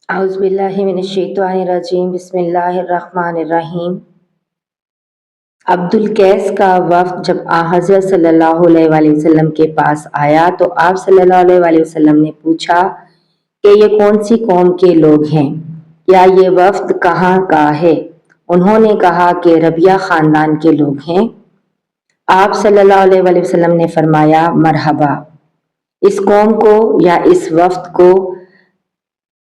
اعوذ باللہ من الشیطان الرجیم بسم اللہ الرحمن الرحیم۔ عبد القیس کا وفد جب حضرت صلی اللہ علیہ وآلہ وسلم کے پاس آیا تو آپ صلی اللہ علیہ وآلہ وسلم نے پوچھا کہ یہ کون سی قوم کے لوگ ہیں یا یہ وفد کہاں کا ہے؟ انہوں نے کہا کہ ربیہ خاندان کے لوگ ہیں۔ آپ صلی اللہ علیہ وآلہ وسلم نے فرمایا مرحبا، اس قوم کو یا اس وفد کو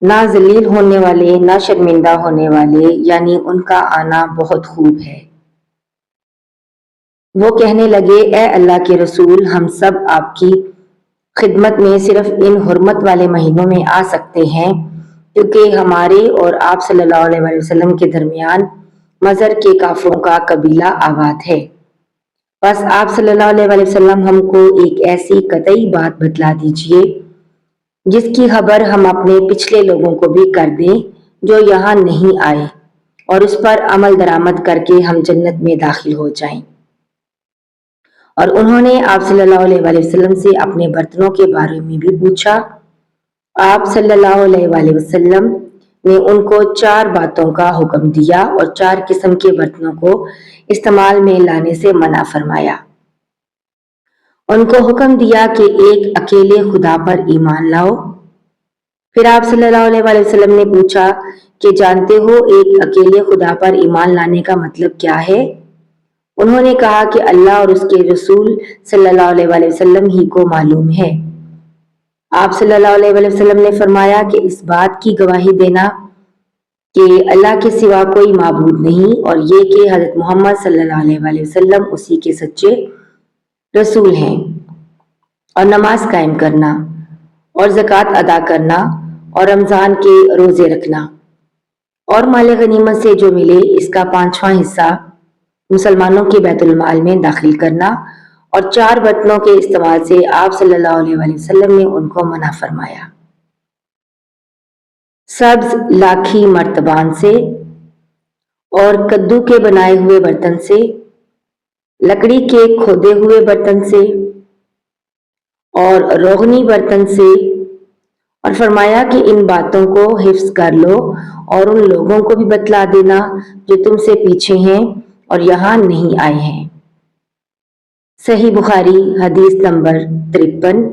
نہ ذلیل ہونے والے نہ شرمندہ ہونے والے، یعنی ان کا آنا بہت خوب ہے۔ وہ کہنے لگے اے اللہ کے رسول، ہم سب آپ کی خدمت میں صرف ان حرمت والے مہینوں میں آ سکتے ہیں کیونکہ ہمارے اور آپ صلی اللہ علیہ وآلہ وسلم کے درمیان مضر کے کافروں کا قبیلہ آباد ہے۔ بس آپ صلی اللہ علیہ وآلہ وسلم ہم کو ایک ایسی قطعی بات بتلا دیجئے جس کی خبر ہم اپنے پچھلے لوگوں کو بھی کر دیں جو یہاں نہیں آئے، اور اس پر عمل درآمد کر کے ہم جنت میں داخل ہو جائیں۔ اور انہوں نے آپ صلی اللہ علیہ وآلہ وسلم سے اپنے برتنوں کے بارے میں بھی پوچھا۔ آپ صلی اللہ علیہ وآلہ وسلم نے ان کو 4 باتوں کا حکم دیا اور 4 قسم کے برتنوں کو استعمال میں لانے سے منع فرمایا۔ ان کو حکم دیا کہ ایک اکیلے خدا پر ایمان لاؤ۔ پھر آپ صلی اللہ علیہ وآلہ وسلم نے پوچھا کہ جانتے ہو ایک اکیلے خدا پر ایمان لانے کا مطلب کیا ہے؟ انہوں نے کہا کہ اللہ اور اس کے رسول صلی اللہ علیہ وآلہ وسلم ہی کو معلوم ہے۔ آپ صلی اللہ علیہ وآلہ وسلم نے فرمایا کہ اس بات کی گواہی دینا کہ اللہ کے سوا کوئی معبود نہیں، اور یہ کہ حضرت محمد صلی اللہ علیہ وآلہ وسلم اسی کے سچے رسول ہیں، اور نماز قائم کرنا اور زکوٰۃ ادا کرنا اور رمضان کے روزے رکھنا اور مال غنیمت سے جو ملے اس کا 5واں حصہ مسلمانوں کے بیت المال میں داخل کرنا، اور 4 برتنوں کے استعمال سے آپ صلی اللہ علیہ وآلہ وسلم نے ان کو منع فرمایا۔ سبز لاکھی مرتبان سے اور کدو کے بنائے ہوئے برتن سے، لکڑی کے کھودے ہوئے برتن سے اور روغنی برتن سے، اور فرمایا کہ ان باتوں کو حفظ کر لو اور ان لوگوں کو بھی بتلا دینا جو تم سے پیچھے ہیں اور یہاں نہیں آئے ہیں۔ صحیح بخاری حدیث نمبر 53۔